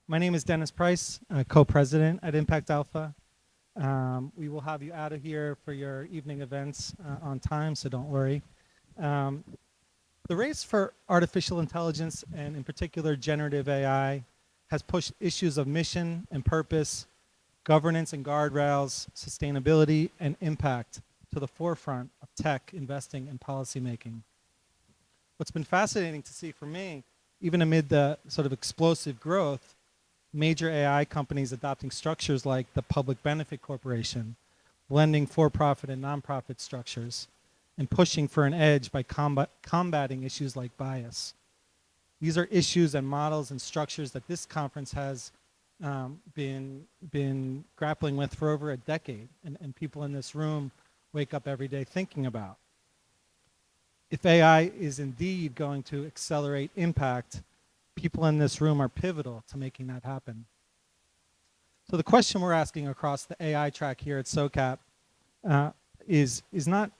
My name is Dennis Price, co-president at ImpactAlpha. We will have you out of here for your evening events on time, so don't worry. The race for artificial intelligence, and in particular generative AI, has pushed issues of mission and purpose, governance and guardrails, sustainability, and impact to the forefront of tech investing and policymaking. What's been fascinating to see for me, even amid the sort of explosive growth, major AI companies adopting structures like the Public Benefit Corporation, blending for-profit and nonprofit structures, and pushing for an edge by combating issues like bias. These are issues and models and structures that this conference has been grappling with for over a decade, and people in this room wake up every day thinking about. If AI is indeed going to accelerate impact, people in this room are pivotal to making that happen. So the question we're asking across the AI track here at SOCAP is not,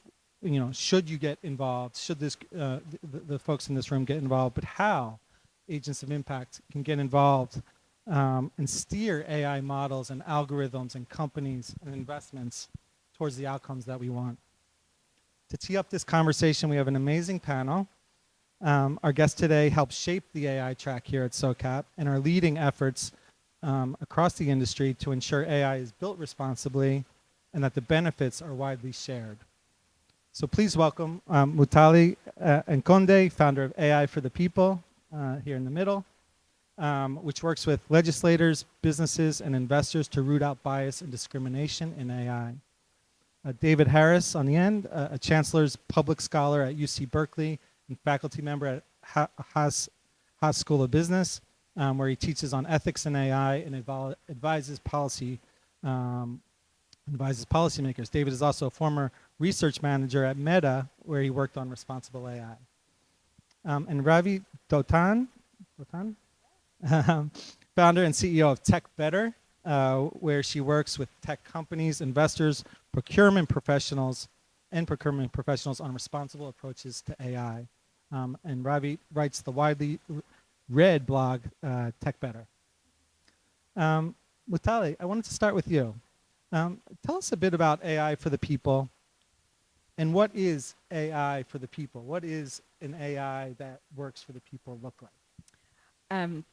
should you get involved? Should the folks in this room get involved? But how agents of impact can get involved and steer AI models and algorithms and companies and investments towards the outcomes that we want. To tee up this conversation, we have an amazing panel. Our guest today helped shape the AI track here at SOCAP and are leading efforts across the industry to ensure AI is built responsibly and that the benefits are widely shared. So please welcome Mutale Nkonde, founder of AI for the People, here in the middle, which works with legislators, businesses, and investors to root out bias and discrimination in AI. David Harris on the end, a chancellor's public scholar at UC Berkeley and faculty member at Haas School of Business, where he teaches on ethics in AI and advises policymakers. David is also a former research manager at Meta, where he worked on responsible AI. And Ravit Dotan, founder and CEO of TechBetter, where she works with tech companies, investors, procurement professionals on responsible approaches to AI. And Ravit writes the widely read blog, TechBetter. Mutale, I wanted to start with you. Tell us a bit about AI for the people, and what is AI for the people? What is an AI that works for the people look like?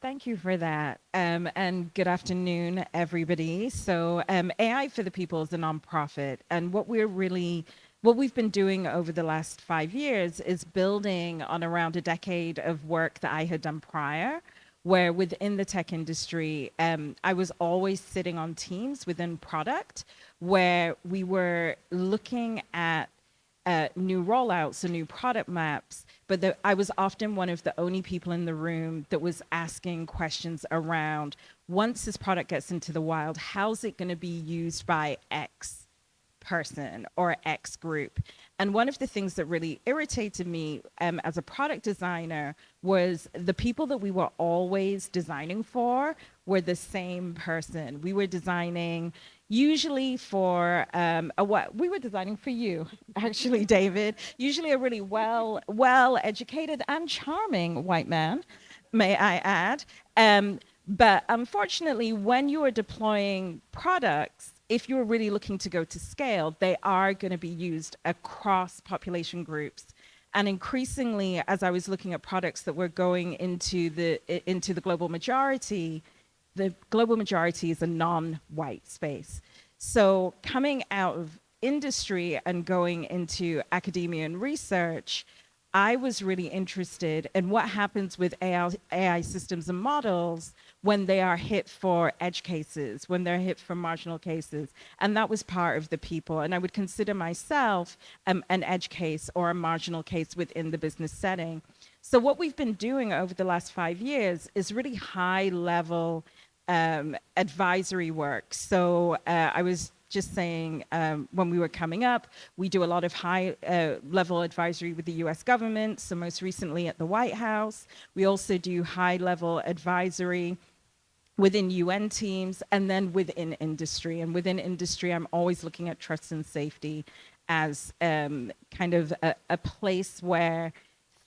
Thank you for that. And good afternoon, everybody. So AI for the People is a nonprofit. And what we've been doing over the last 5 years is building on around a decade of work that I had done prior, where within the tech industry, I was always sitting on teams within product where we were looking at new rollouts and new product maps, but I was often one of the only people in the room that was asking questions around, once this product gets into the wild, how's it going to be used by X person or X group? And one of the things that really irritated me as a product designer was the people that we were always designing for were the same person. We were designing usually for we were designing for you, actually, David. Usually a really well-educated and charming white man, may I add. But unfortunately, when you are deploying products, if you're really looking to go to scale, they are going to be used across population groups. And increasingly, as I was looking at products that were going into the global majority, the global majority is a non-white space. So coming out of industry and going into academia and research, I was really interested in what happens with AI systems and models when they are hit for edge cases, when they're hit for marginal cases. And that was part of the people. And I would consider myself an edge case or a marginal case within the business setting. So what we've been doing over the last 5 years is really high-level advisory work. So I was just saying when we were coming up, we do a lot of high-level advisory with the US government, so most recently at the White House. We also do high-level advisory within UN teams and then within industry. And within industry, I'm always looking at trust and safety as kind of a place where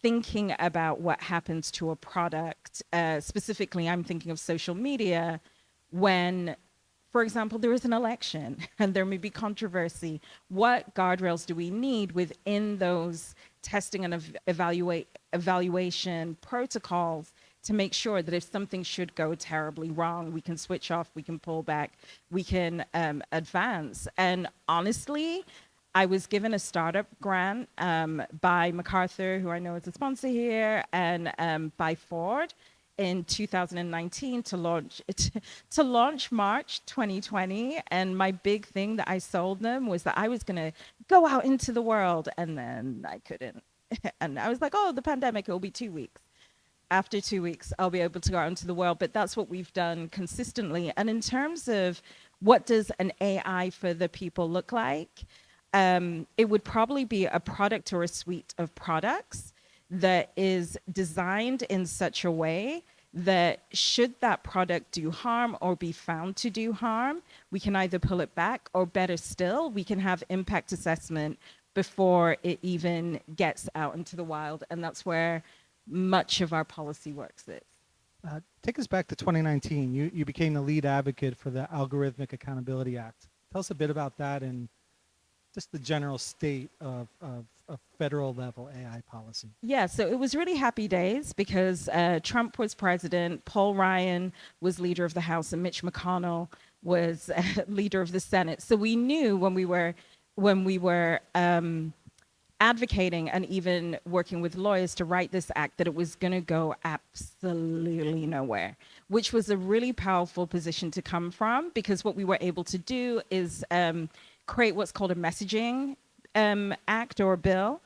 thinking about what happens to a product. Specifically, I'm thinking of social media when, for example, there is an election and there may be controversy. What guardrails do we need within those testing and evaluation protocols to make sure that if something should go terribly wrong, we can switch off, we can pull back, we can advance? And honestly, I was given a startup grant by MacArthur, who I know is a sponsor here, and by Ford in 2019 to launch March 2020. And my big thing that I sold them was that I was going to go out into the world, and then I couldn't. And I was like, oh, the pandemic, it'll be 2 weeks. After 2 weeks, I'll be able to go out into the world. But that's what we've done consistently. And in terms of what does an AI for the people look like, it would probably be a product or a suite of products that is designed in such a way that should that product do harm or be found to do harm, we can either pull it back, or better still, we can have impact assessment before it even gets out into the wild. And that's where much of our policy works is. Take us back to 2019. You became the lead advocate for the Algorithmic Accountability Act. Tell us a bit about that and just the general state of federal level AI policy. Yeah, so it was really happy days because Trump was president, Paul Ryan was leader of the House, and Mitch McConnell was leader of the Senate. So we knew when we were advocating and even working with lawyers to write this act that it was going to go absolutely nowhere, which was a really powerful position to come from, because what we were able to do is create what's called a messaging act or bill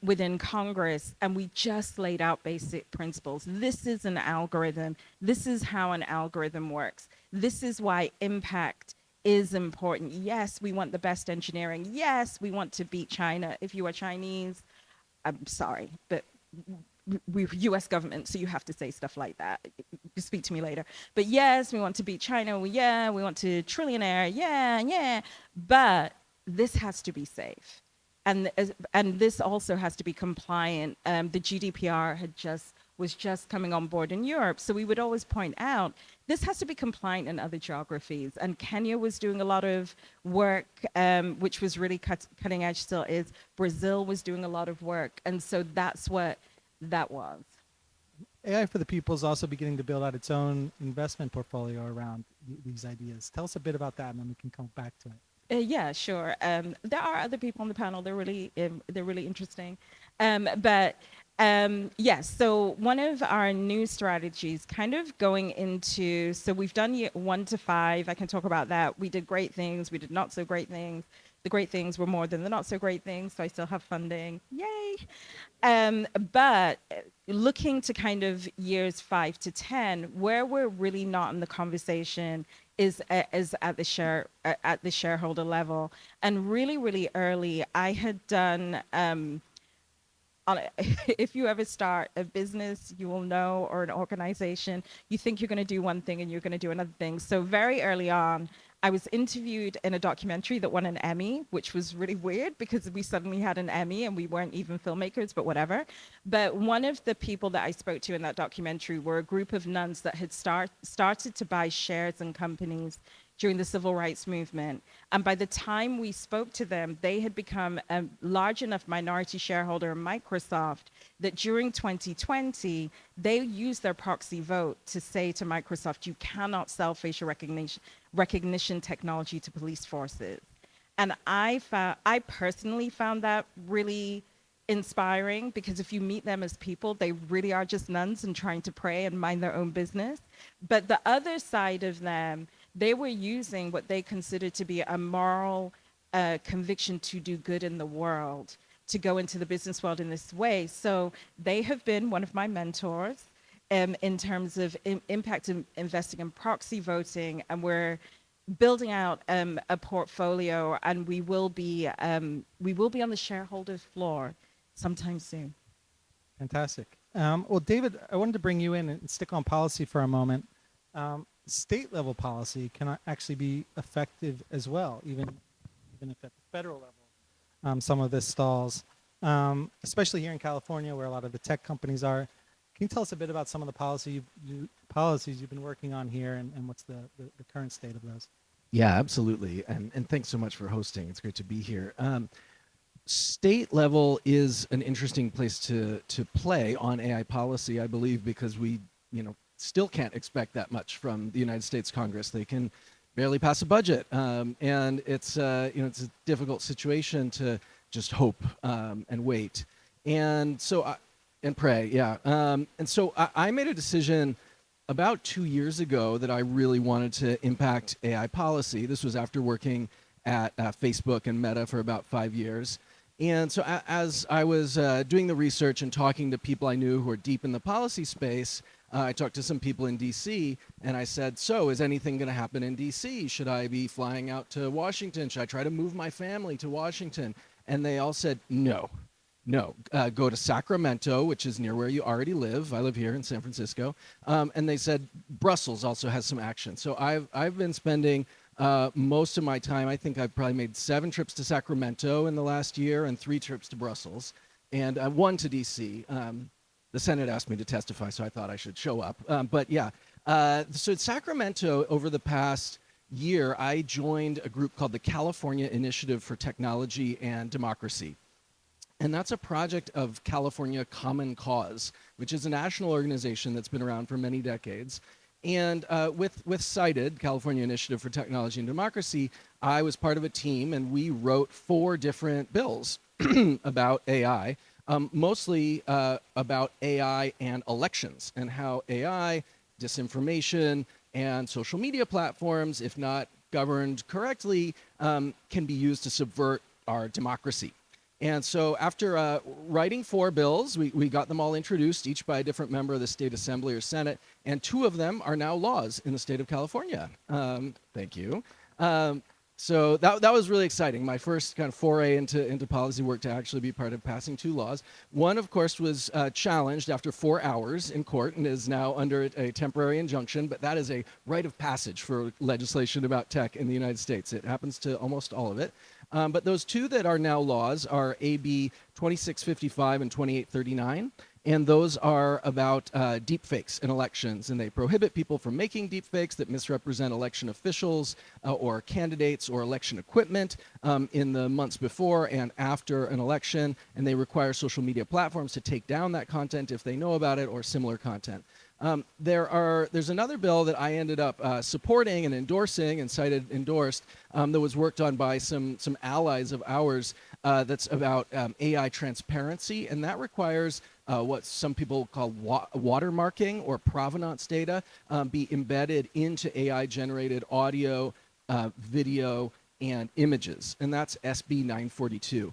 within Congress, and we just laid out basic principles. This is an algorithm. This is how an algorithm works. This is why impact is important. Yes, we want the best engineering. Yes, we want to beat China. If you are Chinese, I'm sorry, but we're U.S. government, so you have to say stuff like that. You speak to me later. But yes, we want to beat China. Yeah, we want to trillionaire. Yeah. But this has to be safe, and this also has to be compliant. The GDPR was just coming on board in Europe, so we would always point out this has to be compliant in other geographies. And Kenya was doing a lot of work, which was really cutting edge, still is. Brazil was doing a lot of work, and so that's what that was. AI for the People is also beginning to build out its own investment portfolio around these ideas. Tell us a bit about that, and then we can come back to it. Yeah, sure. There are other people on the panel. They're really interesting. Yes, so one of our new strategies, kind of going into, so we've done year 1 to 5. I can talk about that. We did great things. We did not so great things. The great things were more than the not so great things, so I still have funding. Yay! But looking to kind of years 5 to 10, where we're really not in the conversation is at the shareholder level. And really early, I had done. If you ever start a business, you will know, or an organization, you think you're going to do one thing and you're going to do another thing. So very early on, I was interviewed in a documentary that won an Emmy, which was really weird because we suddenly had an Emmy and we weren't even filmmakers, but whatever. But one of the people that I spoke to in that documentary were a group of nuns that had started to buy shares in companies during the civil rights movement. And by the time we spoke to them, they had become a large enough minority shareholder in Microsoft that during 2020, they used their proxy vote to say to Microsoft, you cannot sell facial recognition technology to police forces. And I personally found that really inspiring, because if you meet them as people, they really are just nuns and trying to pray and mind their own business. But the other side of them, they were using what they considered to be a moral conviction to do good in the world, to go into the business world in this way. So they have been one of my mentors in terms of impact investing in proxy voting, and we're building out a portfolio, and we will be on the shareholders floor sometime soon. Fantastic. Well, David, I wanted to bring you in and stick on policy for a moment. State level policy can actually be effective as well, even if at the federal level some of this stalls. especially here in California, where a lot of the tech companies are. Can you tell us a bit about some of the policies you've been working on here, and what's the current state of those? Yeah, absolutely. And thanks so much for hosting. It's great to be here. State level is an interesting place to play on AI policy, I believe, because we, still can't expect that much from the United States Congress. They can barely pass a budget, and it's it's a difficult situation to just hope and wait, and and pray, yeah. And so I made a decision about 2 years ago that I really wanted to impact AI policy. This was after working at Facebook and Meta for about 5 years. And so as I was doing the research and talking to people I knew who are deep in the policy space, I talked to some people in DC, and I said, so is anything going to happen in DC? Should I be flying out to Washington? Should I try to move my family to Washington? And they all said, no. Go to Sacramento, which is near where you already live. I live here in San Francisco. And they said Brussels also has some action. So I've been spending most of my time, I think I've probably made 7 trips to Sacramento in the last year and 3 trips to Brussels and 1 to DC. The Senate asked me to testify, so I thought I should show up. But yeah, so at Sacramento over the past year, I joined a group called the California Initiative for Technology and Democracy. And that's a project of California Common Cause, which is a national organization that's been around for many decades. And with CITED, California Initiative for Technology and Democracy, I was part of a team, and we wrote 4 different bills about AI, mostly about AI and elections, and how AI, disinformation, and social media platforms, if not governed correctly, can be used to subvert our democracy. And so after writing 4 bills, we got them all introduced, each by a different member of the state assembly or senate, and 2 of them are now laws in the state of California. Thank you. So that was really exciting. My first kind of foray into policy work to actually be part of passing 2 laws. One, of course, was challenged after 4 hours in court and is now under a temporary injunction, but that is a rite of passage for legislation about tech in the United States. It happens to almost all of it. But those 2 that are now laws are AB 2655 and 2839. And those are about deepfakes in elections. And they prohibit people from making deepfakes that misrepresent election officials or candidates or election equipment in the months before and after an election. And they require social media platforms to take down that content if they know about it or similar content. There's another bill that I ended up supporting and endorsing, and CITED endorsed, that was worked on by some allies of ours that's about AI transparency, and that requires what some people call watermarking or provenance data be embedded into AI-generated audio, video, and images, and that's SB 942.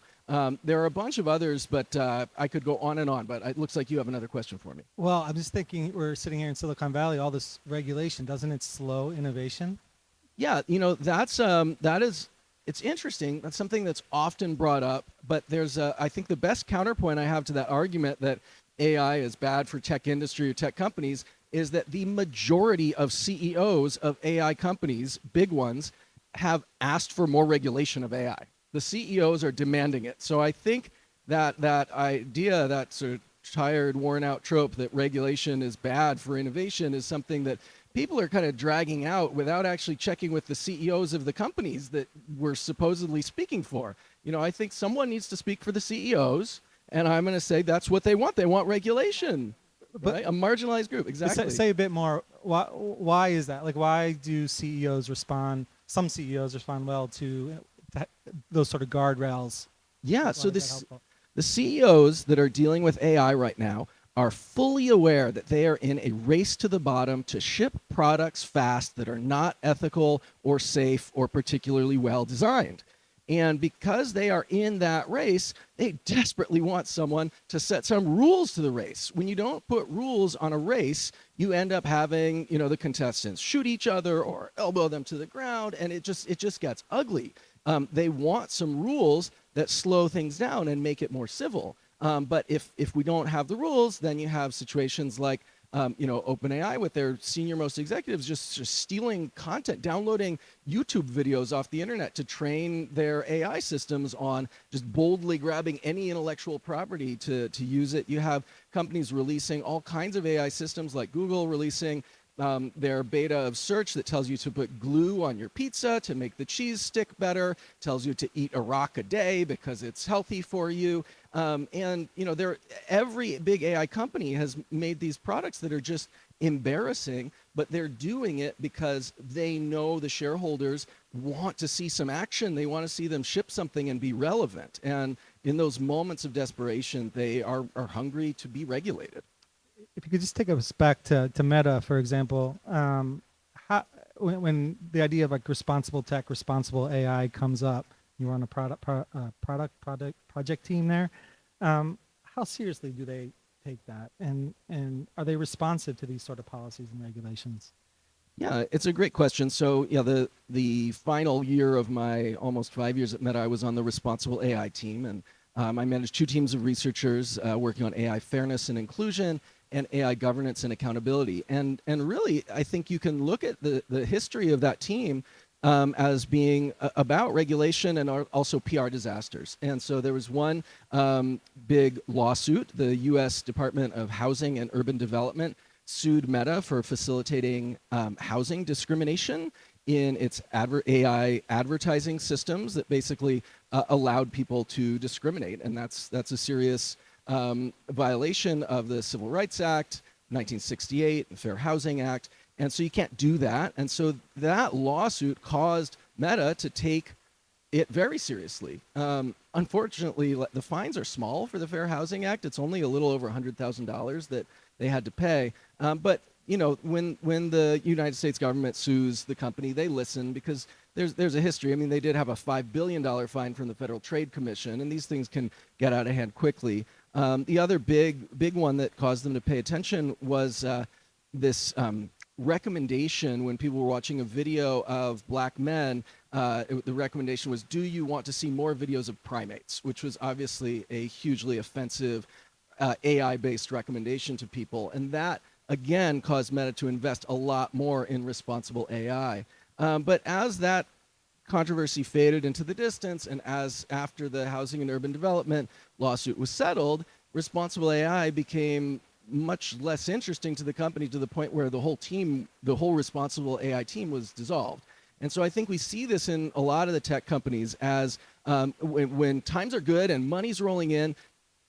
There are a bunch of others, but I could go on and on, but it looks like you have another question for me. Well, I'm just thinking, we're sitting here in Silicon Valley, all this regulation, doesn't it slow innovation? Yeah, it's interesting. That's something that's often brought up, but I think the best counterpoint I have to that argument that AI is bad for tech industry or tech companies is that the majority of CEOs of AI companies, big ones, have asked for more regulation of AI. The CEOs are demanding it. So I think that idea, that sort of tired, worn out trope that regulation is bad for innovation is something that people are kind of dragging out without actually checking with the CEOs of the companies that we're supposedly speaking for. I think someone needs to speak for the CEOs, and I'm going to say that's what they want. They want regulation, but right? A marginalized group, exactly. Say a bit more. Why is that? Like, why do CEOs respond? Some CEOs respond well to those sort of guardrails. Yeah, so the CEOs that are dealing with AI right now are fully aware that they are in a race to the bottom to ship products fast that are not ethical or safe or particularly well designed. And because they are in that race, they desperately want someone to set some rules to the race. When you don't put rules on a race, you end up having, the contestants shoot each other or elbow them to the ground, and it just gets ugly. They want some rules that slow things down and make it more civil. But if we don't have the rules, then you have situations like OpenAI with their senior most executives just stealing content, downloading YouTube videos off the internet to train their AI systems on, just boldly grabbing any intellectual property to use it. You have companies releasing all kinds of AI systems, like Google releasing their beta of search that tells you to put glue on your pizza to make the cheese stick better, tells you to eat a rock a day because it's healthy for you. Every big AI company has made these products that are just embarrassing, but they're doing it because they know the shareholders want to see some action. They want to see them ship something and be relevant. And in those moments of desperation, they are hungry to be regulated. If you could just take us back to Meta, for example, when the idea of like responsible tech, responsible AI comes up, you were on a project team there. How seriously do they take that, and are they responsive to these sort of policies and regulations? Yeah, it's a great question. So yeah, the final year of my almost 5 years at Meta, I was on the responsible AI team, and I managed 2 teams of researchers working on AI fairness and inclusion and AI governance and accountability. And really, I think you can look at the history of that team as being about regulation and also PR disasters. And so there was one big lawsuit. The U.S. Department of Housing and Urban Development sued Meta for facilitating housing discrimination in its AI advertising systems that basically allowed people to discriminate. And that's a serious violation of the Civil Rights Act, 1968, the Fair Housing Act. And so you can't do that. And so that lawsuit caused Meta to take it very seriously. Unfortunately, the fines are small for the Fair Housing Act. It's only a little over $100,000 that they had to pay. But when the United States government sues the company, they listen because there's a history. I mean, they did have a $5 billion fine from the Federal Trade Commission, and these things can get out of hand quickly. The other big one that caused them to pay attention was this recommendation when people were watching a video of black men. The recommendation was, do you want to see more videos of primates? Which was obviously a hugely offensive AI-based recommendation to people. And that, again, caused Meta to invest a lot more in responsible AI. But as that controversy faded into the distance, and as after the Housing and Urban Development lawsuit was settled, responsible AI became much less interesting to the company, to the point where the whole responsible AI team was dissolved. And so I think we see this in a lot of the tech companies as when times are good and money's rolling in,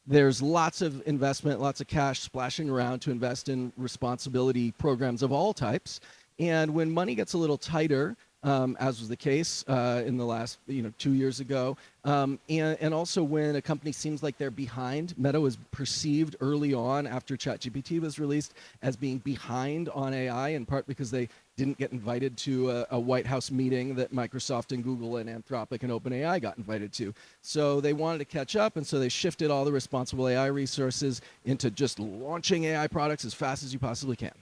there's lots of investment, lots of cash splashing around to invest in responsibility programs of all types. And when money gets a little tighter, as was the case in the last 2 years ago, and also when a company seems like they're behind. Meta was perceived early on after ChatGPT was released as being behind on AI, in part because they didn't get invited to a White House meeting that Microsoft and Google and Anthropic and OpenAI got invited to. So they wanted to catch up, and so they shifted all the responsible AI resources into just launching AI products as fast as you possibly can.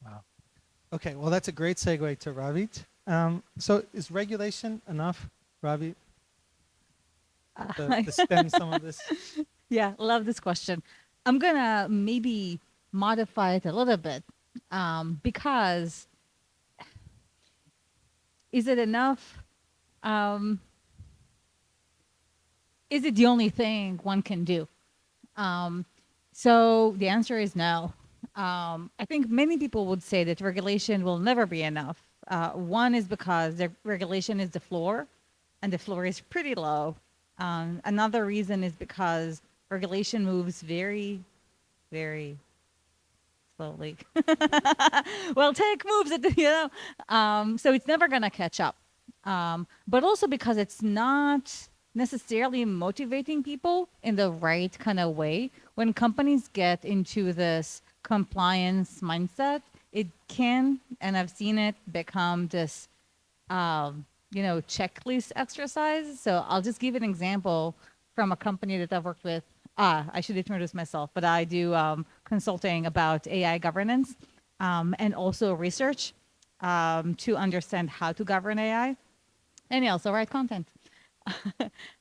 Wow. Okay, well, that's a great segue to Ravit. So is regulation enough, Ravit, to stem some of this? Yeah, love this question. I'm going to maybe modify it a little bit because is it enough? Is it the only thing one can do? So the answer is no. I think many people would say that regulation will never be enough. One is because the regulation is the floor, and the floor is pretty low. Another reason is because regulation moves very, very slowly. Well, tech moves it, so it's never going to catch up. But also because it's not necessarily motivating people in the right kind of way. When companies get into this compliance mindset, it can, and I've seen it, become this, checklist exercise. So I'll just give an example from a company that I've worked with. I should introduce myself, but I do consulting about AI governance and also research to understand how to govern AI. And I also write content.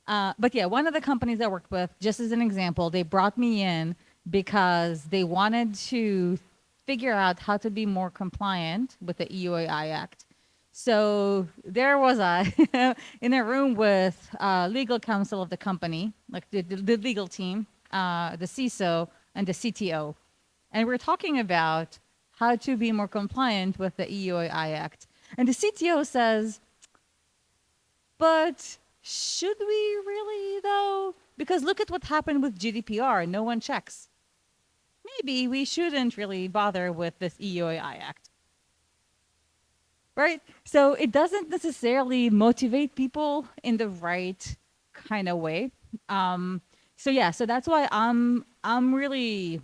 But yeah, one of the companies I worked with, just as an example, they brought me in because they wanted to figure out how to be more compliant with the EUAI Act. So there was I in a room with legal counsel of the company, like the legal team, the CISO, and the CTO. And we're talking about how to be more compliant with the EUAI Act. And the CTO says, but should we really though? Because look at what happened with GDPR. No one checks. Maybe we shouldn't really bother with this EUAI Act. Right? So it doesn't necessarily motivate people in the right kind of way. So that's why I'm really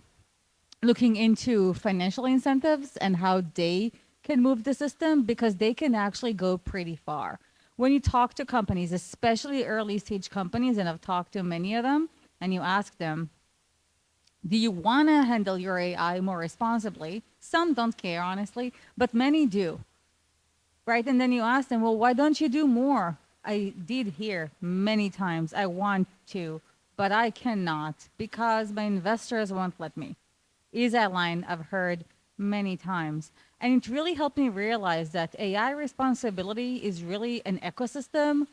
looking into financial incentives and how they can move the system, because they can actually go pretty far. When you talk to companies, especially early stage companies, and I've talked to many of them, and you ask them, do you want to handle your AI more responsibly? Some don't care, honestly, but many do. Right? And then you ask them, well, why don't you do more? I did hear many times, I want to, but I cannot because my investors won't let me. Is that line I've heard many times. And it really helped me realize that AI responsibility is really an ecosystem.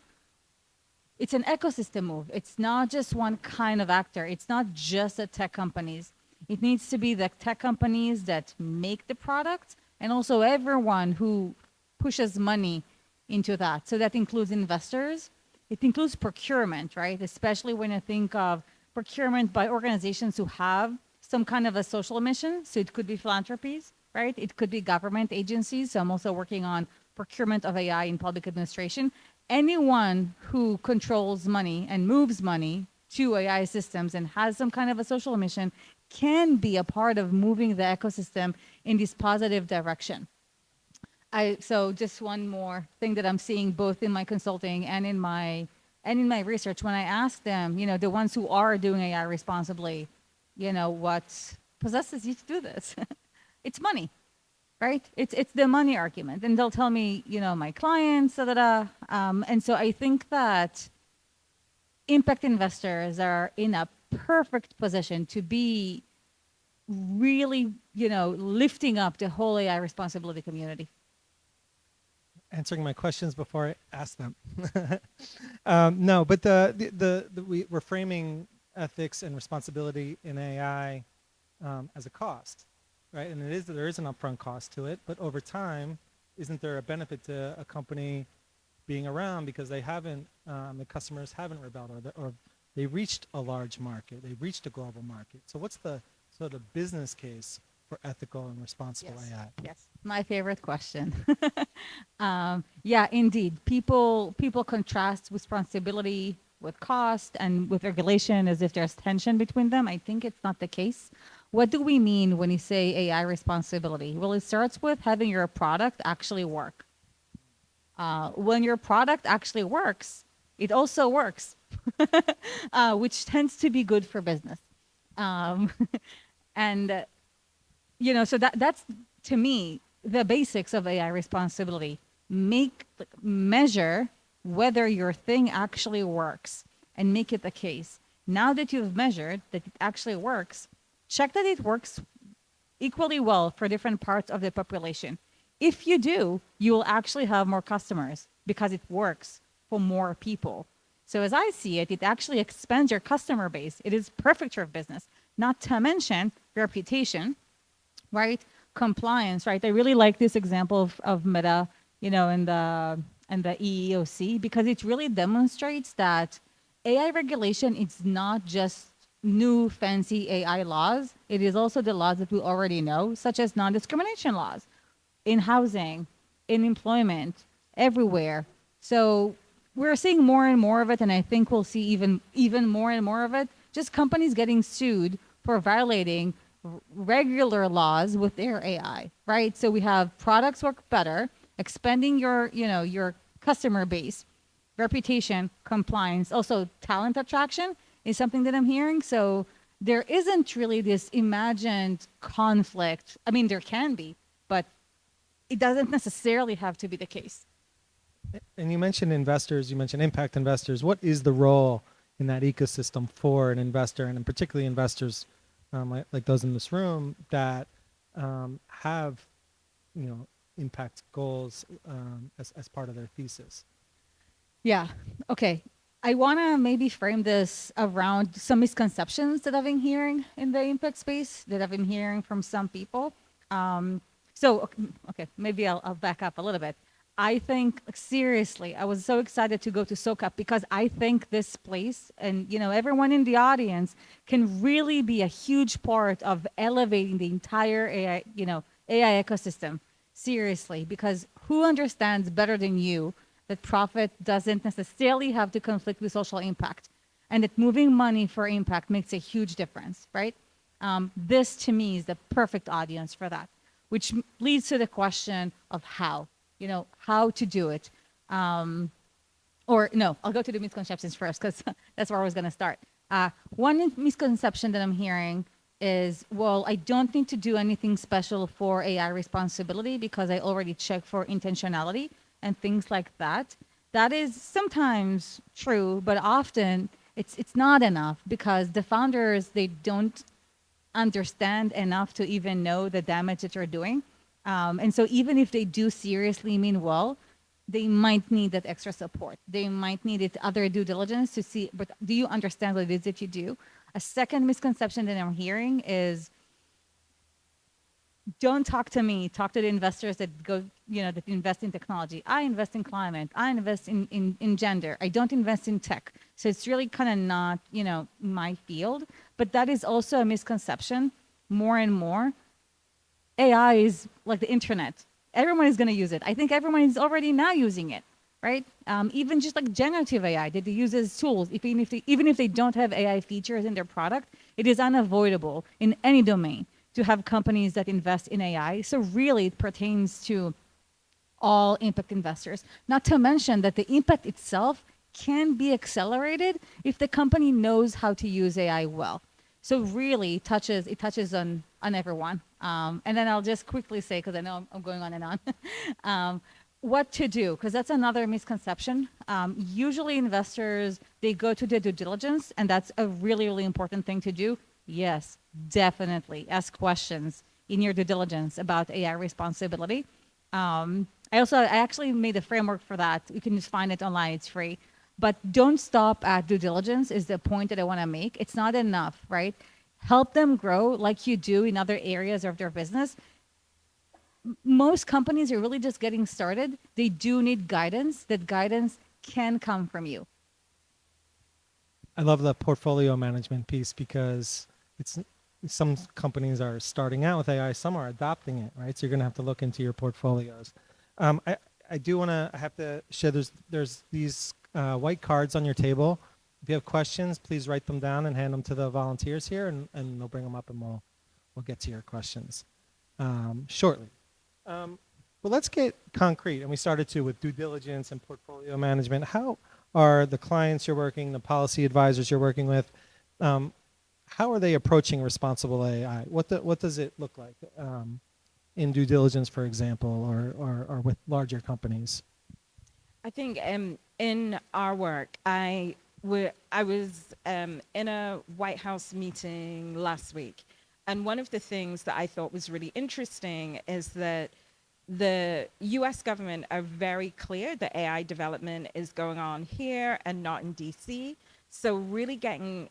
It's an ecosystem move. It's not just one kind of actor. It's not just the tech companies. It needs to be the tech companies that make the product, and also everyone who pushes money into that. So that includes investors. It includes procurement, right? Especially when you think of procurement by organizations who have some kind of a social mission. So it could be philanthropies, right? It could be government agencies. So I'm also working on procurement of AI in public administration. Anyone who controls money and moves money to AI systems and has some kind of a social mission can be a part of moving the ecosystem in this positive direction. So just one more thing that I'm seeing both in my consulting and in my research, when I ask them, the ones who are doing AI responsibly, what possesses you to do this? It's money, right? It's the money argument. And they'll tell me, my clients, and so I think that impact investors are in a perfect position to be really, lifting up the whole AI responsibility community. Answering my questions before I ask them. No, but we're framing ethics and responsibility in AI as a cost, right? And there is an upfront cost to it, but over time, isn't there a benefit to a company being around because they haven't, the customers haven't rebelled, or they reached a large market, they reached a global market. So what's the sort of business case for ethical and responsible AI? Yes, my favorite question. Yeah, indeed. People contrast responsibility with cost and with regulation as if there's tension between them. I think it's not the case. What do we mean when you say AI responsibility? Well, it starts with having your product actually work. When your product actually works, it also works, which tends to be good for business. And so that's, to me, the basics of AI responsibility. Measure whether your thing actually works and make it the case. Now that you've measured that it actually works, check that it works equally well for different parts of the population. If you do, you will actually have more customers because it works for more people. So as I see it, it actually expands your customer base. It is perfect for business, not to mention reputation, right? Compliance, right? I really like this example of Meta, and the EEOC, because it really demonstrates that AI regulation is not just new fancy AI laws. It is also the laws that we already know, such as non-discrimination laws in housing, in employment, everywhere. So we're seeing more and more of it, and I think we'll see even more and more of it. Just companies getting sued for violating regular laws with their AI, right? So we have products work better, expanding your customer base, reputation, compliance, also talent attraction is something that I'm hearing. So there isn't really this imagined conflict. I mean, there can be, but it doesn't necessarily have to be the case. And you mentioned investors, you mentioned impact investors. What is the role in that ecosystem for an investor, and particularly investors like those in this room that have, impact goals as part of their thesis. Yeah. Okay. I want to maybe frame this around some misconceptions that I've been hearing in the impact space that I've been hearing from some people. Okay, maybe I'll back up a little bit. I think seriously, I was so excited to go to SOCAP because I think this place and everyone in the audience can really be a huge part of elevating the entire AI ecosystem. Seriously, because who understands better than you that profit doesn't necessarily have to conflict with social impact, and that moving money for impact makes a huge difference, right? This to me is the perfect audience for that, which leads to the question of how, how to do it. Or no, I'll go to the misconceptions first because that's where I was going to start. One misconception that I'm hearing is, well, I don't need to do anything special for AI responsibility because I already check for intentionality and things like that. That is sometimes true, but often it's not enough because the founders, they don't understand enough to even know the damage that you're doing. And so even if they do seriously mean well, they might need that extra support. They might need it other due diligence to see, but do you understand what it is that you do? A second misconception that I'm hearing is don't talk to me, talk to the investors that go, that invest in technology. I invest in climate. I invest in gender. I don't invest in tech. So it's really kind of not, my field. But that is also a misconception more and more. AI is like the internet. Everyone is going to use it. I think everyone is already now using it, right? Even just like generative AI that they use as tools, even if they don't have AI features in their product, it is unavoidable in any domain to have companies that invest in AI. So really it pertains to all impact investors. Not to mention that the impact itself can be accelerated if the company knows how to use AI well. So really it touches on everyone. And then I'll just quickly say, because I know I'm going on and on, what to do, because that's another misconception. Usually investors, they go to the due diligence, and that's a really, really important thing to do. Yes, definitely ask questions in your due diligence about AI responsibility. I actually made a framework for that. You can just find it online, it's free. But don't stop at due diligence is the point that I want to make. It's not enough, right? Help them grow like you do in other areas of their business. Most companies are really just getting started. They do need guidance. That guidance can come from you. I love the portfolio management piece because some companies are starting out with AI, some are adopting it, right? So you're going to have to look into your portfolios. I have to share, there's these white cards on your table. If you have questions, please write them down and hand them to the volunteers here, and they'll bring them up, and we'll get to your questions shortly. But let's get concrete, and we started with due diligence and portfolio management. How are the clients you're working, the policy advisors you're working with, how are they approaching responsible AI? What does it look like in due diligence, for example, or with larger companies? I think in our work, I was in a White House meeting last week, and one of the things that I thought was really interesting is that the US government are very clear that AI development is going on here and not in DC. So really getting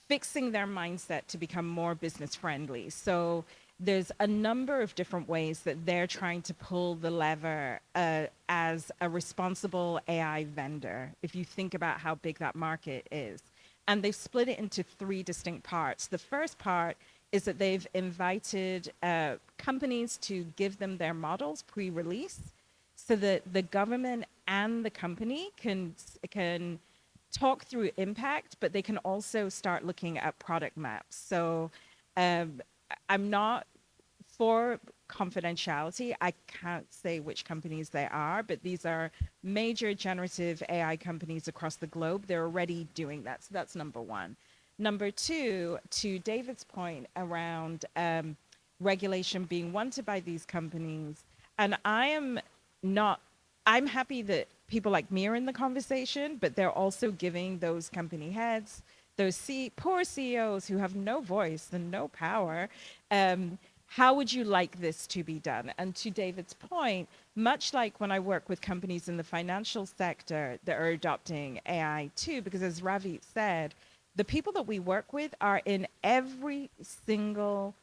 fixing their mindset to become more business friendly. So there's a number of different ways that they're trying to pull the lever as a responsible AI vendor, if you think about how big that market is. And they've split it into three distinct parts. The first part is that they've invited companies to give them their models pre-release so that the government and the company can talk through impact, but they can also start looking at product maps. So I'm not for confidentiality. I can't say which companies they are, but these are major generative AI companies across the globe. They're already doing that. So that's number one. Number two, to David's point around regulation being wanted by these companies, and I'm happy that people like me are in the conversation, but they're also giving those company heads those poor CEOs who have no voice and no power, how would you like this to be done? And to David's point, much like when I work with companies in the financial sector that are adopting AI too, because as Ravit said, the people that we work with are in every single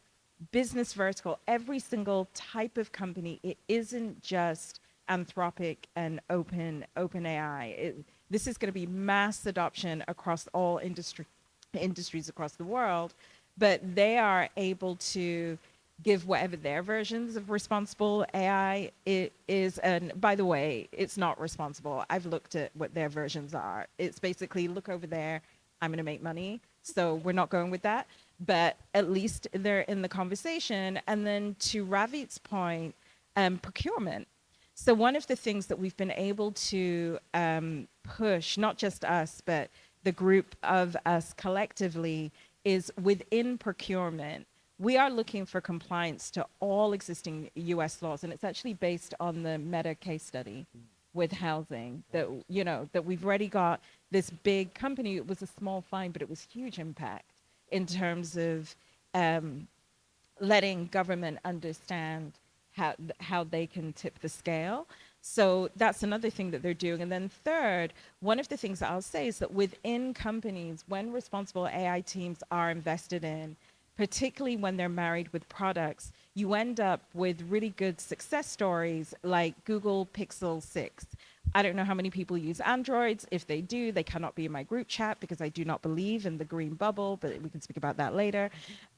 business vertical, every single type of company. It isn't just Anthropic and OpenAI. This is going to be mass adoption across all industries across the world, but they are able to give whatever their versions of responsible AI is. And by the way, it's not responsible. I've looked at what their versions are. It's basically, look over there, I'm going to make money. So we're not going with that. But at least they're in the conversation. And then to Ravit's point, procurement. So one of the things that we've been able to push, not just us, but the group of us collectively, is within procurement. We are looking for compliance to all existing US laws, and it's actually based on the Meta case study with housing that, that we've already got this big company. It was a small fine, but it was huge impact in terms of letting government understand how they can tip the scale. So that's another thing that they're doing. And then third, one of the things that I'll say is that within companies, when responsible AI teams are invested in, particularly when they're married with products, you end up with really good success stories like Google Pixel 6. I don't know how many people use Androids. If they do, they cannot be in my group chat because I do not believe in the green bubble, but we can speak about that later.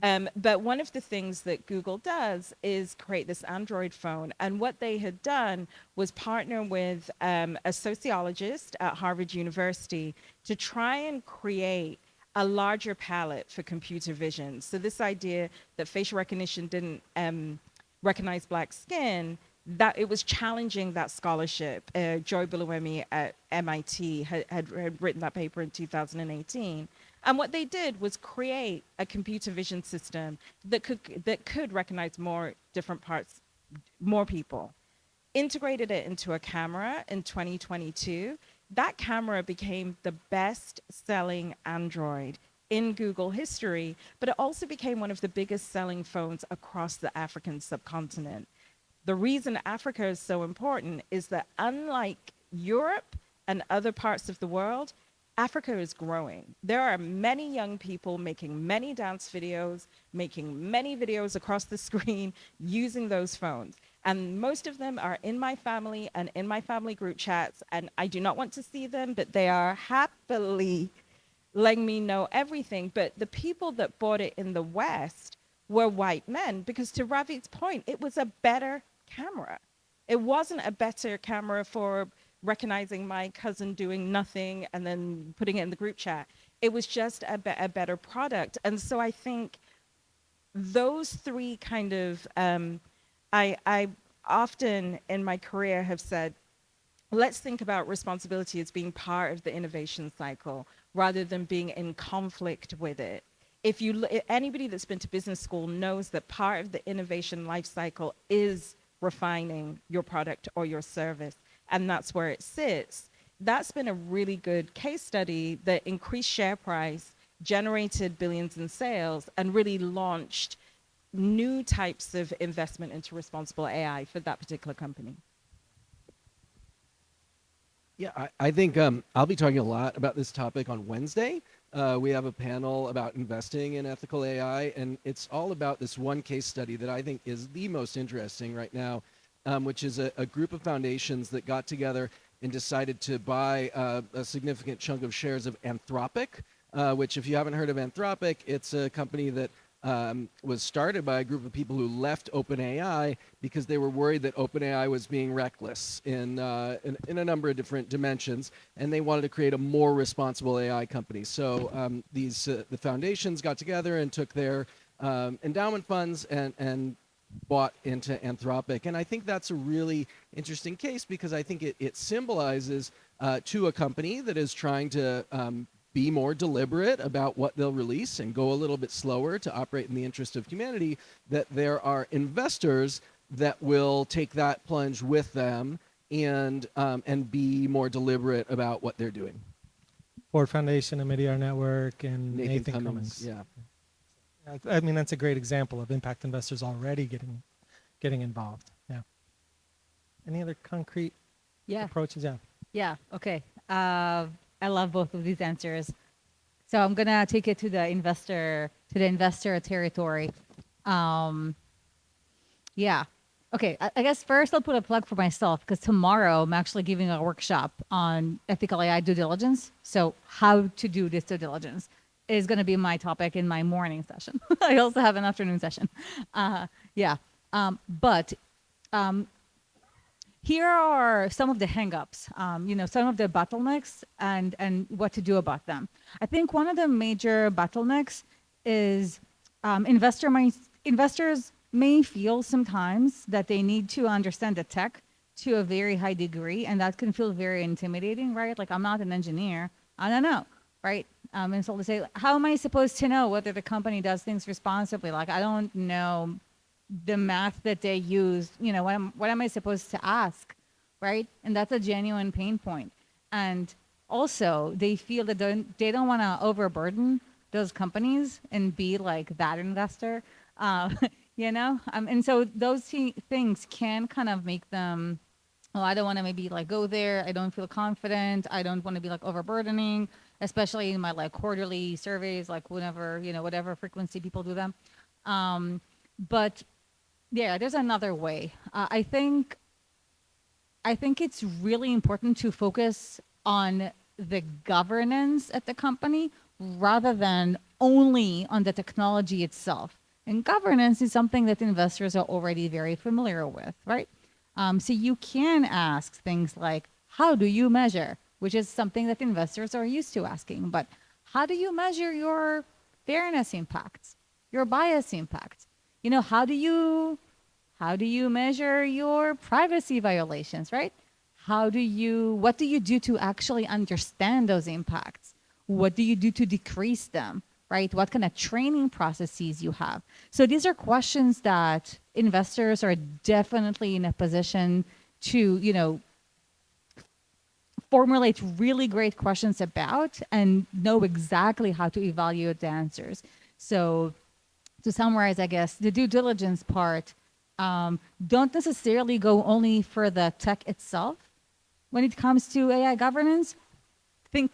But one of the things that Google does is create this Android phone. And what they had done was partner with a sociologist at Harvard University to try and create a larger palette for computer vision. So this idea that facial recognition didn't recognize black skin, that it was challenging that scholarship. Joy Buluemi at MIT had written that paper in 2018. And what they did was create a computer vision system that could recognize more different parts, more people. Integrated it into a camera in 2022. That camera became the best-selling Android in Google history, but it also became one of the biggest selling phones across the African subcontinent. The reason Africa is so important is that unlike Europe and other parts of the world, Africa is growing. There are many young people making many dance videos, making many videos across the screen using those phones. And most of them are in my family and in my family group chats. And I do not want to see them, but they are happily letting me know everything. But the people that bought it in the West were white men, because to Ravit's point, it was a better camera. It wasn't a better camera for recognizing my cousin doing nothing and then putting it in the group chat. It was just a better product. And so I think those three kind of, I often in my career have said, let's think about responsibility as being part of the innovation cycle rather than being in conflict with it. If anybody that's been to business school knows that part of the innovation life cycle is refining your product or your service, and that's where it sits. That's been a really good case study that increased share price, generated billions in sales, and really launched new types of investment into responsible AI for that particular company. Yeah, I think I'll be talking a lot about this topic on Wednesday. We have a panel about investing in ethical AI, and it's all about this one case study that I think is the most interesting right now, which is a group of foundations that got together and decided to buy a significant chunk of shares of Anthropic, which, if you haven't heard of Anthropic, it's a company that was started by a group of people who left OpenAI because they were worried that OpenAI was being reckless in a number of different dimensions, and they wanted to create a more responsible AI company. So the foundations got together and took their endowment funds and bought into Anthropic. And I think that's a really interesting case because I think it symbolizes to a company that is trying to be more deliberate about what they'll release and go a little bit slower to operate in the interest of humanity, that there are investors that will take that plunge with them and be more deliberate about what they're doing. Ford Foundation and Meteor Network and Nathan Cummings. Cummings. Yeah. I mean, that's a great example of impact investors already getting involved. Yeah. Any other concrete approaches? Yeah. Yeah. Okay. I love both of these answers. So I'm gonna take it to the investor territory. Yeah. Okay. I guess first I'll put a plug for myself because tomorrow I'm actually giving a workshop on ethical AI due diligence. So how to do this due diligence is going to be my topic in my morning session. I also have an afternoon session. Yeah. But here are some of the hangups, some of the bottlenecks and what to do about them. I think one of the major bottlenecks is investors may feel sometimes that they need to understand the tech to a very high degree, and that can feel very intimidating, right? Like, I'm not an engineer, I don't know, right? And so they say, how am I supposed to know whether the company does things responsibly? Like, I don't know the math that they use, what am I supposed to ask, right? And that's a genuine pain point. And also, they feel that they don't want to overburden those companies and be like that investor, and so those things can kind of make them, oh, I don't want to maybe like go there. I don't feel confident. I don't want to be like overburdening, especially in my like quarterly surveys, like whenever, whatever frequency people do them. But yeah, there's another way. I think it's really important to focus on the governance at the company rather than only on the technology itself. And governance is something that investors are already very familiar with, right? So you can ask things like, how do you measure? Which is something that investors are used to asking. But how do you measure your fairness impacts, your bias impacts? How do you measure your privacy violations, right? What do you do to actually understand those impacts? What do you do to decrease them, right? What kind of training processes you have? So these are questions that investors are definitely in a position to, formulate really great questions about and know exactly how to evaluate the answers. So to summarize, I guess, the due diligence part, don't necessarily go only for the tech itself. When it comes to AI governance, think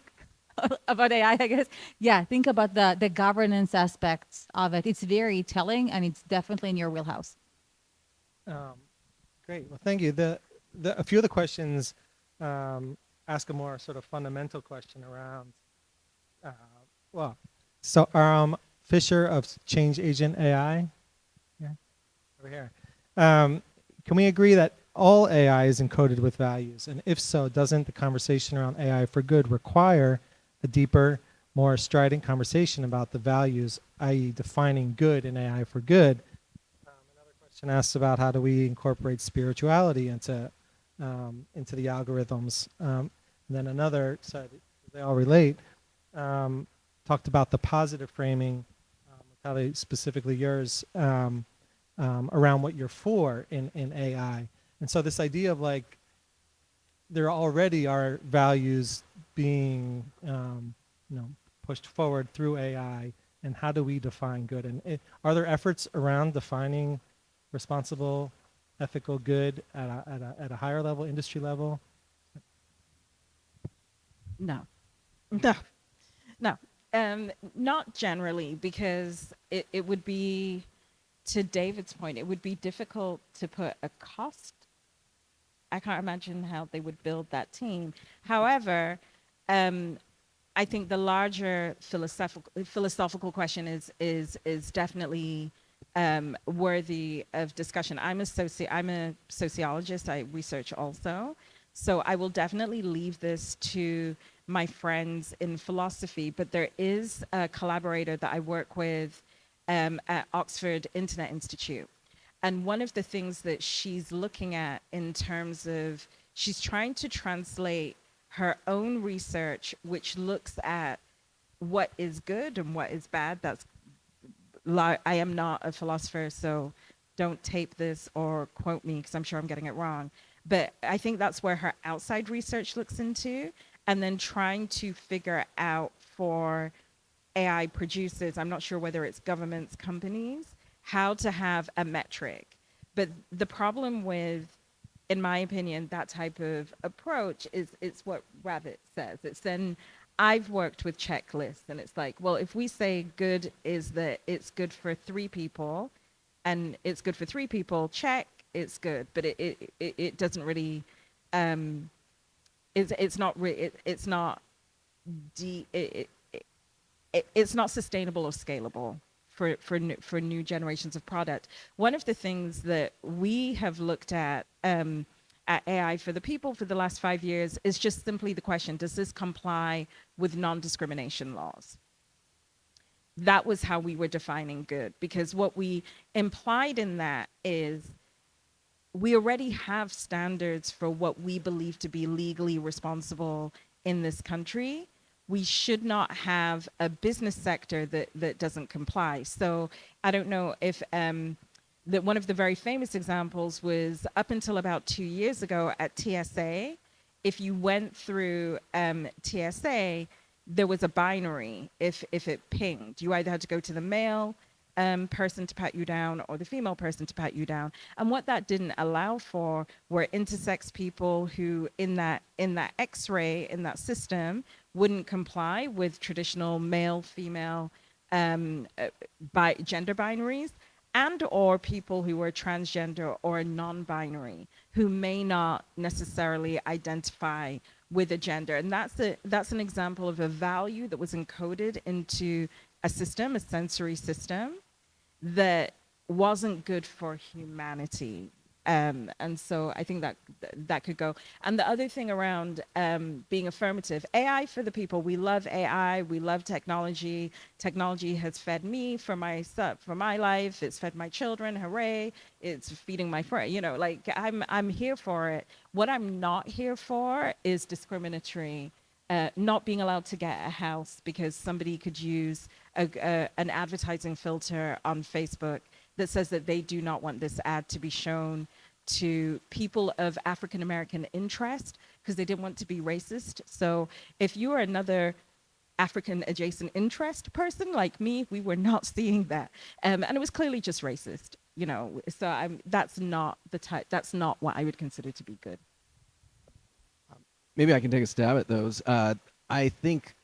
about AI, I guess. Yeah, think about the governance aspects of it. It's very telling, and it's definitely in your wheelhouse. Great. Well, thank you. A few of the questions ask a more sort of fundamental question around, Fisher of Change Agent AI. Yeah, over here. Can we agree that all AI is encoded with values? And if so, doesn't the conversation around AI for good require a deeper, more strident conversation about the values, i.e. defining good in AI for good? Another question asks about how do we incorporate spirituality into the algorithms. And then another side, they all relate, talked about the positive framing, Mutale, specifically yours, around what you're for in AI. And so this idea of like, there already are values being pushed forward through AI, and how do we define good? And are there efforts around defining responsible, ethical good at a higher level, industry level? No. Not generally, because it would be, to David's point, it would be difficult to put a cost. I can't imagine how they would build that team. However, I think the larger philosophical question is definitely worthy of discussion. I'm a sociologist. I research also, so I will definitely leave this to my friends in philosophy. But there is a collaborator that I work with at Oxford Internet Institute. And one of the things that she's looking at in terms of, she's trying to translate her own research, which looks at what is good and what is bad. I am not a philosopher, so don't tape this or quote me because I'm sure I'm getting it wrong. But I think that's where her outside research looks into. and then trying to figure out for AI producers, I'm not sure whether it's governments, companies, how to have a metric. But the problem with, in my opinion, that type of approach is it's what Ravit says. It's then I've worked with checklists, and it's like, well, if we say good is that it's good for 3 people, and it's good for 3 people, check, it's good. But it doesn't really, it's not it's not it's not sustainable or scalable for new generations of product. One of the things that we have looked at AI for the people for the last 5 years is just simply the question: does this comply with non-discrimination laws? That was how we were defining good, because what we implied in that is we already have standards for what we believe to be legally responsible in this country. We should not have a business sector that doesn't comply. So I don't know if that one of the very famous examples was up until about 2 years ago at TSA. If you went through TSA, there was a binary if it pinged. You either had to go to the male person to pat you down or the female person to pat you down. And what that didn't allow for were intersex people who in that X-ray, in that system, wouldn't comply with traditional male, female gender binaries, and or people who were transgender or non-binary who may not necessarily identify with a gender. And that's an example of a value that was encoded into a system, a sensory system, that wasn't good for humanity. And so I think that could go. And the other thing around being affirmative, AI for the people. We love AI. We love technology. Technology has fed me for my life. It's fed my children. Hooray! It's feeding my friend. You know, like I'm here for it. What I'm not here for is discriminatory. Not being allowed to get a house because somebody could use an advertising filter on Facebook that says that they do not want this ad to be shown to people of African American interest because they didn't want to be racist. So if you are another African adjacent interest person like me, we were not seeing that. And it was clearly just racist, you know. So that's not the type, that's not what I would consider to be good. Maybe I can take a stab at those. I think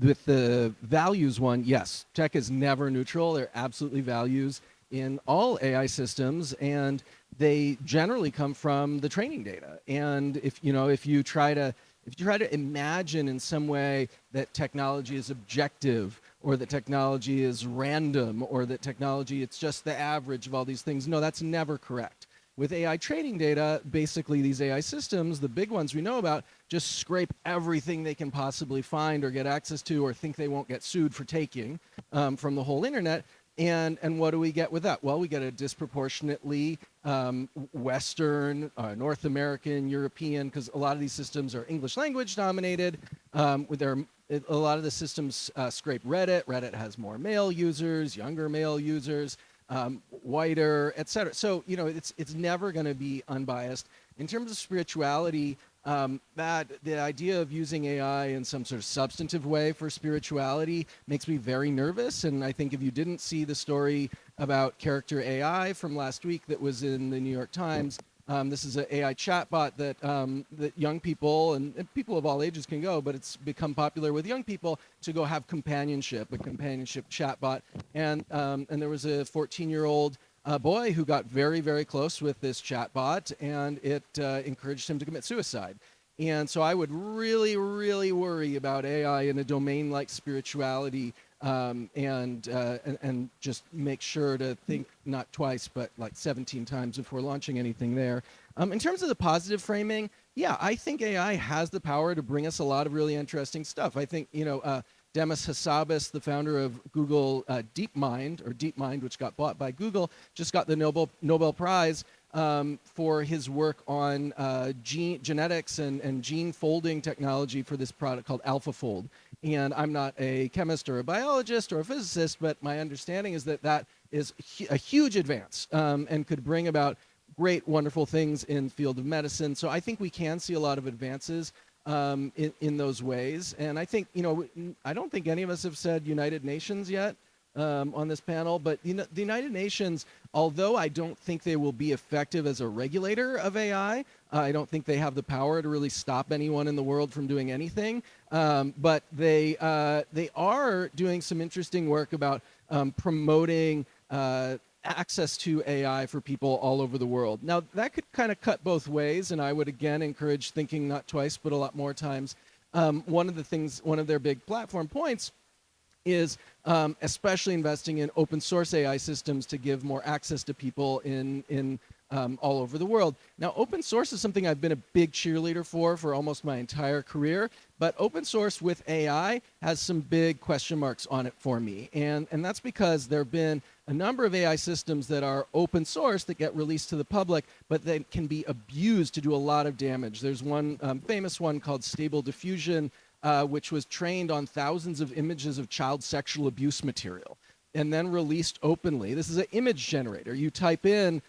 with the values one, yes, tech is never neutral. There are absolutely values in all AI systems, and they generally come from the training data. And if you try to imagine in some way that technology is objective, or that technology is random, or that technology it's just the average of all these things, no, that's never correct. With AI training data, basically these AI systems, the big ones we know about, just scrape everything they can possibly find or get access to or think they won't get sued for taking from the whole internet. And what do we get with that? Well, we get a disproportionately Western, North American, European, because a lot of these systems are English language dominated. A lot of the systems scrape Reddit. Reddit has more male users, younger male users. Whiter, etc. So it's never going to be unbiased. In terms of spirituality, that the idea of using AI in some sort of substantive way for spirituality makes me very nervous. And I think if you didn't see the story about character AI from last week that was in the New York Times, this is an AI chatbot that young people and people of all ages can go, but it's become popular with young people to go have companionship, a companionship chatbot. And there was a 14-year-old boy who got very, very close with this chatbot, and it encouraged him to commit suicide. And so I would really, really worry about AI in a domain like spirituality, and just make sure to think not twice, but like 17 times before launching anything there. In terms of the positive framing, yeah, I think AI has the power to bring us a lot of really interesting stuff. I think, Demis Hassabis, the founder of Google DeepMind, which got bought by Google, just got the Nobel Prize for his work on genetics and gene folding technology for this product called AlphaFold. And I'm not a chemist or a biologist or a physicist, but my understanding is that that is a huge advance and could bring about great, wonderful things in the field of medicine. So I think we can see a lot of advances. in those ways. And I think, I don't think any of us have said United Nations yet on this panel, but the United Nations, although I don't think they will be effective as a regulator of AI, I don't think they have the power to really stop anyone in the world from doing anything. But they are doing some interesting work about promoting access to AI for people all over the world. Now, that could kind of cut both ways, and I would again encourage thinking not twice, but a lot more times. One of their big platform points is especially investing in open source AI systems to give more access to people in all over the world. Now, open source is something I've been a big cheerleader for almost my entire career, but open source with AI has some big question marks on it for me. And that's because there have been a number of AI systems that are open source that get released to the public, but they can be abused to do a lot of damage. There's one famous one called Stable Diffusion, which was trained on thousands of images of child sexual abuse material and then released openly. This is an image generator. You type in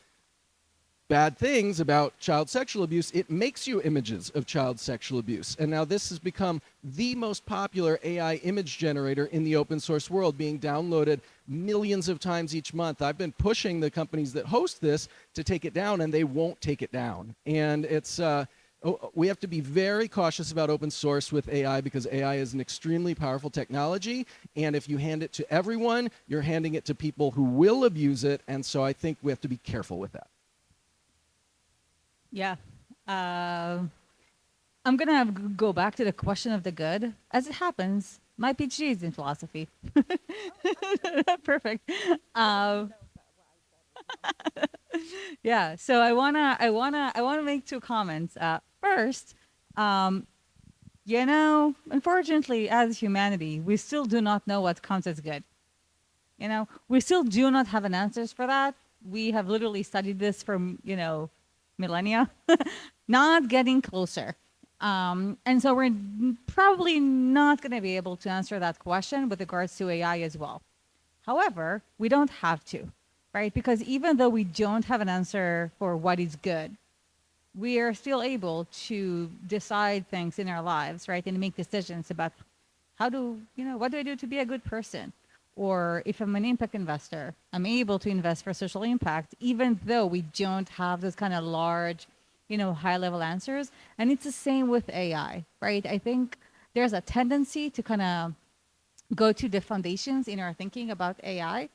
bad things about child sexual abuse, it makes you images of child sexual abuse. And now this has become the most popular AI image generator in the open source world, being downloaded millions of times each month. I've been pushing the companies that host this to take it down, and they won't take it down. And it's we have to be very cautious about open source with AI because AI is an extremely powerful technology. And if you hand it to everyone, you're handing it to people who will abuse it. And so I think we have to be careful with that. Yeah. I'm going to go back to the question of the good. As it happens, my PhD is in philosophy. Perfect. Yeah. So I wanna make two comments. First, unfortunately, as humanity, we still do not know what counts as good. We still do not have an answers for that. We have literally studied this for millennia, not getting closer. And so we're probably not going to be able to answer that question with regards to AI as well. However, we don't have to, right? Because even though we don't have an answer for what is good, we are still able to decide things in our lives, right? And make decisions about what do I do to be a good person? Or if I'm an impact investor, I'm able to invest for social impact, even though we don't have those kind of large, high-level answers. And it's the same with AI, right? I think there's a tendency to kind of go to the foundations in our thinking about AI,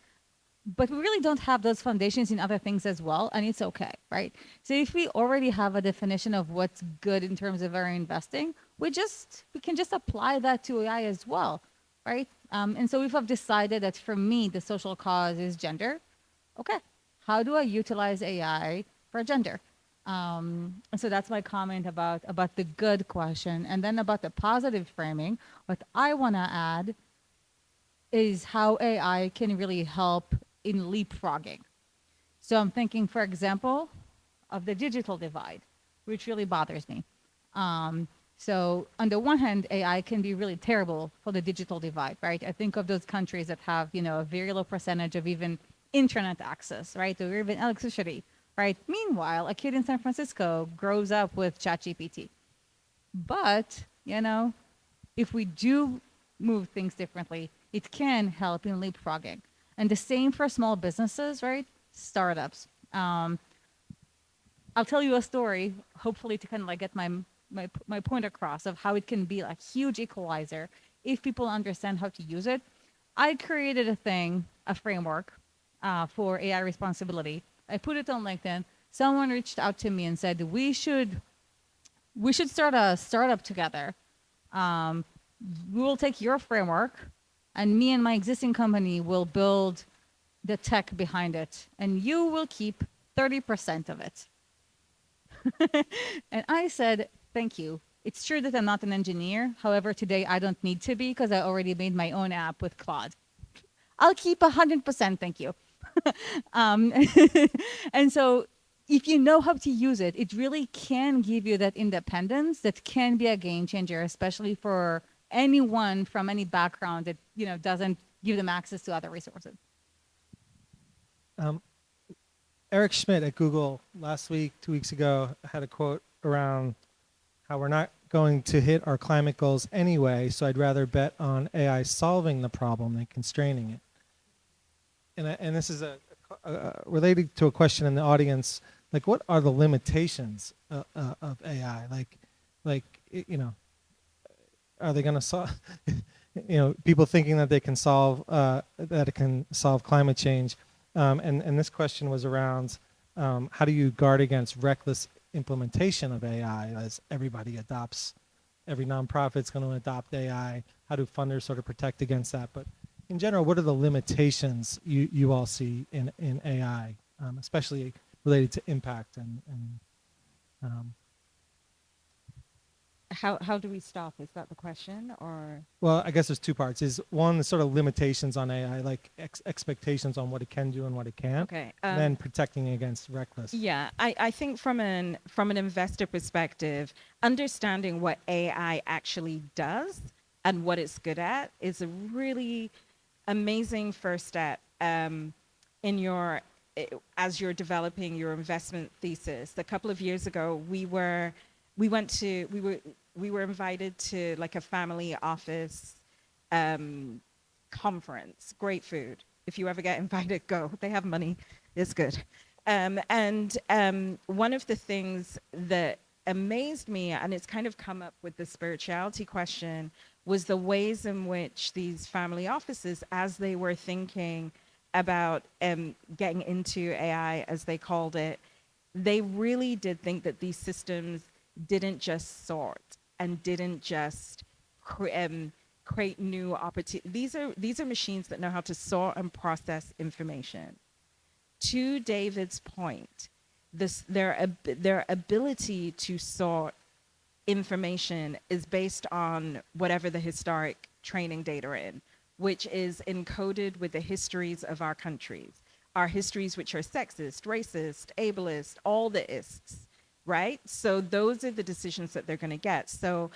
but we really don't have those foundations in other things as well, and it's okay, right? So if we already have a definition of what's good in terms of our investing, we can just apply that to AI as well, right? And so if I've decided that for me, the social cause is gender, okay, how do I utilize AI for gender? And so that's my comment about the good question. And then about the positive framing, what I want to add is how AI can really help in leapfrogging. So I'm thinking, for example, of the digital divide, which really bothers me. So on the one hand, AI can be really terrible for the digital divide, right? I think of those countries that have, a very low percentage of even internet access, right? Or even electricity, right? Meanwhile, a kid in San Francisco grows up with ChatGPT. But, if we do move things differently, it can help in leapfrogging. And the same for small businesses, right? Startups. I'll tell you a story, hopefully to kind of get my point across of how it can be a huge equalizer if people understand how to use it. I created a framework for AI responsibility. I put it on LinkedIn. Someone reached out to me and said, we should start a startup together. We will take your framework, and me and my existing company will build the tech behind it, and you will keep 30% of it. And I said, thank you. It's true that I'm not an engineer. However, today I don't need to be because I already made my own app with Claude. I'll keep 100%, thank you. And so if you know how to use it, it really can give you that independence that can be a game changer, especially for anyone from any background that doesn't give them access to other resources. Eric Schmidt at Google last week, 2 weeks ago, had a quote around how we're not going to hit our climate goals anyway, so I'd rather bet on AI solving the problem than constraining it. And this is related to a question in the audience, like what are the limitations of AI? Are they going to solve, people thinking that they can solve, that it can solve climate change. And this question was around how do you guard against reckless implementation of AI as everybody adopts, every nonprofit's going to adopt AI. How do funders sort of protect against that? But in general, what are the limitations you all see in AI, especially related to impact and How do we stop? Is that the question, or? well, I guess there's two parts. Is one, the sort of limitations on AI, like expectations on what it can do and what it can't, Okay. and then protecting against reckless. Yeah, I think from an investor perspective, understanding what AI actually does and what it's good at is a really amazing first step as you're developing your investment thesis. A couple of years ago, we were invited to like a family office conference. Great food. If you ever get invited, go. They have money. It's good. One of the things that amazed me, and it's kind of come up with the spirituality question, was the ways in which these family offices, as they were thinking about getting into AI, as they called it, they really did think that these systems didn't just sort and didn't just create new opportunities. These are machines that know how to sort and process information. To David's point, their ability to sort information is based on whatever the historic training data are in, which is encoded with the histories of our countries. Our histories which are sexist, racist, ableist, all the ists, right? So those are the decisions that they're going to get. So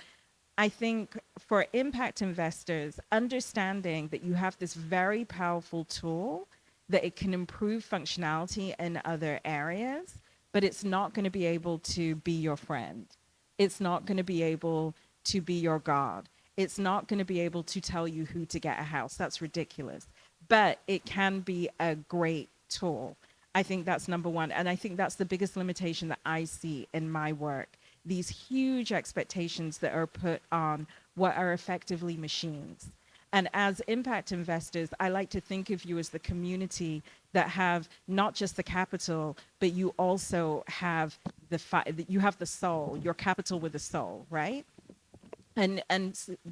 I think for impact investors, understanding that you have this very powerful tool, that it can improve functionality in other areas, but it's not going to be able to be your friend. It's not going to be able to be your God. It's not going to be able to tell you who to get a house. That's ridiculous. But it can be a great tool. I think that's number one. And I think that's the biggest limitation that I see in my work. These huge expectations that are put on what are effectively machines. And as impact investors, I like to think of you as the community that have not just the capital, but you also have you have the soul, your capital with a soul, right? And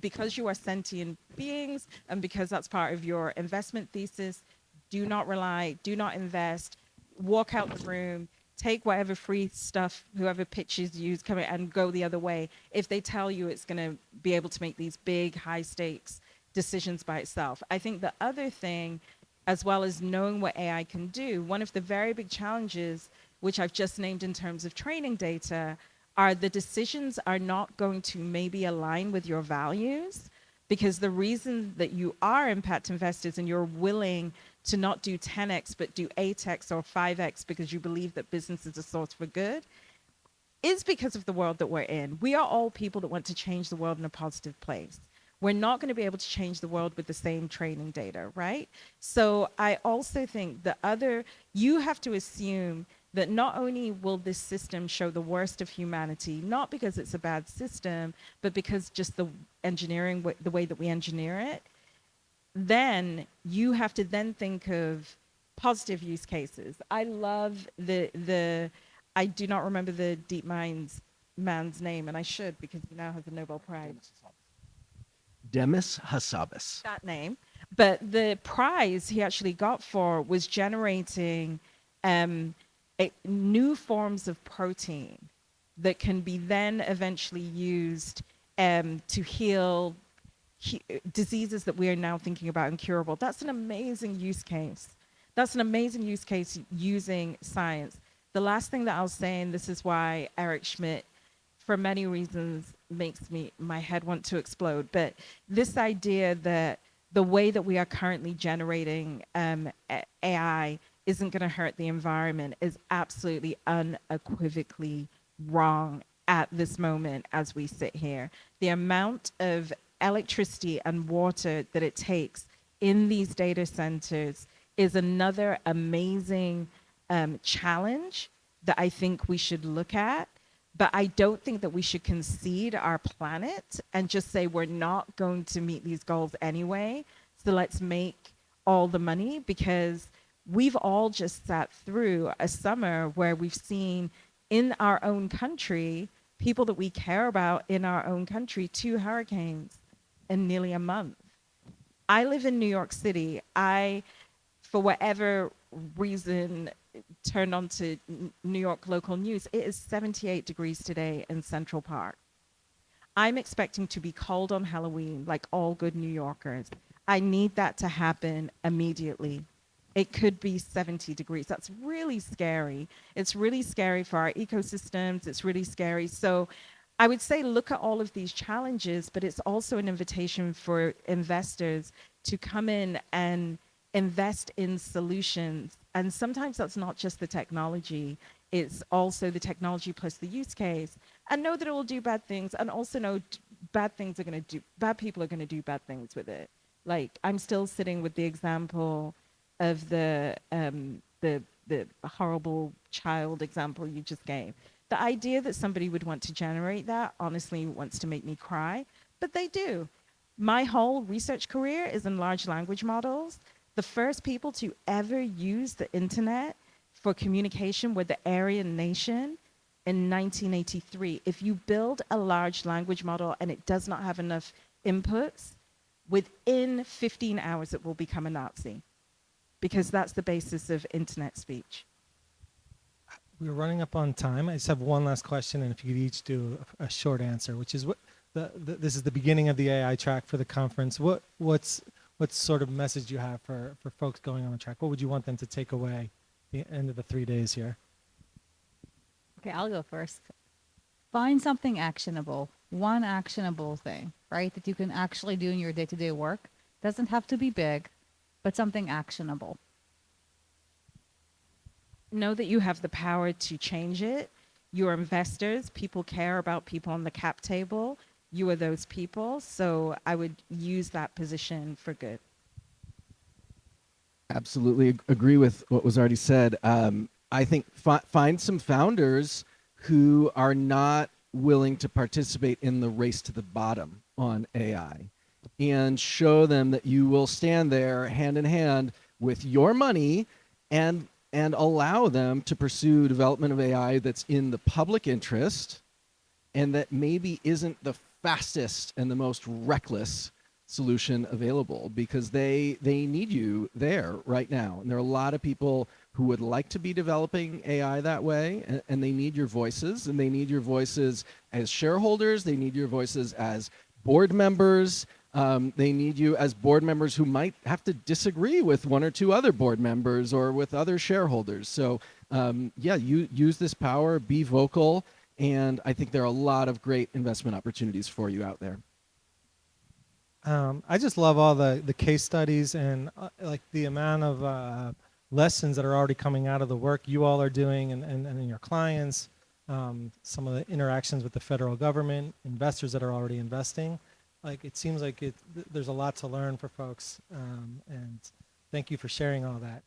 because you are sentient beings, and because that's part of your investment thesis, do not rely, do not invest, walk out the room, take whatever free stuff, whoever pitches you, come in and go the other way. If they tell you it's going to be able to make these big, high stakes decisions by itself. I think the other thing, as well as knowing what AI can do, one of the very big challenges, which I've just named in terms of training data, are the decisions are not going to maybe align with your values, because the reason that you are impact investors and you're willing to not do 10x but do 8x or 5x because you believe that business is a source for good is because of the world that we're in. We are all people that want to change the world in a positive place. We're not going to be able to change the world with the same training data, right? So I also think you have to assume that not only will this system show the worst of humanity, not because it's a bad system, but because just the engineering, the way that we engineer it, then you have to then think of positive use cases. I love I do not remember the DeepMind's man's name, and I should, because he now has a Nobel Prize. Demis Hassabis. That name. But the prize he actually got for was generating new forms of protein that can be then eventually used to heal diseases that we are now thinking about incurable. That's an amazing use case. That's an amazing use case using science. The last thing that I'll say, and this is why Eric Schmidt, for many reasons, makes my head want to explode, but this idea that the way that we are currently generating AI isn't going to hurt the environment is absolutely unequivocally wrong at this moment as we sit here. The amount of electricity and water that it takes in these data centers is another amazing challenge that I think we should look at. But I don't think that we should concede our planet and just say we're not going to meet these goals anyway. So let's make all the money, because we've all just sat through a summer where we've seen in our own country, people that we care about in our own country, 2 hurricanes in nearly a month. I live in New York City. I, for whatever reason, turned on to New York local news. It is 78 degrees today in Central Park. I'm expecting to be cold on Halloween, like all good New Yorkers. I need that to happen immediately. It could be 70 degrees. That's really scary. It's really scary for our ecosystems. It's really scary. So I would say look at all of these challenges, but it's also an invitation for investors to come in and invest in solutions. And sometimes that's not just the technology, it's also the technology plus the use case. And know that it will do bad things, and also know bad people are gonna do bad things with it. Like, I'm still sitting with the example of the horrible child example you just gave. The idea that somebody would want to generate that honestly wants to make me cry, but they do. My whole research career is in large language models. The first people to ever use the internet for communication were the Aryan nation in 1983. If you build a large language model and it does not have enough inputs, within 15 hours it will become a Nazi, because that's the basis of internet speech. We're running up on time. I just have one last question, and if you could each do a short answer, which is what this is the beginning of the AI track for the conference. What sort of message you have for folks going on the track? What would you want them to take away at the end of the 3 days here? Okay, I'll go first. Find something actionable, one actionable thing, right, that you can actually do in your day-to-day work. Doesn't have to be big, but something actionable. Know that you have the power to change it. You're investors. People care about people on the cap table. You are those people. So I would use that position for good. Absolutely agree with what was already said. I think find some founders who are not willing to participate in the race to the bottom on AI, and show them that you will stand there hand in hand with your money and allow them to pursue development of AI that's in the public interest and that maybe isn't the fastest and the most reckless solution available, because they need you there right now. And there are a lot of people who would like to be developing AI that way, and they need your voices, and they need your voices as shareholders, they need your voices as board members, they need you as board members who might have to disagree with 1 or 2 other board members or with other shareholders. So yeah, you use this power, be vocal, and I think there are a lot of great investment opportunities for you out there. I just love all the case studies and like the amount of lessons that are already coming out of the work you all are doing and your clients, some of the interactions with the federal government, investors that are already investing. Like, it seems like there's a lot to learn for folks, and thank you for sharing all that.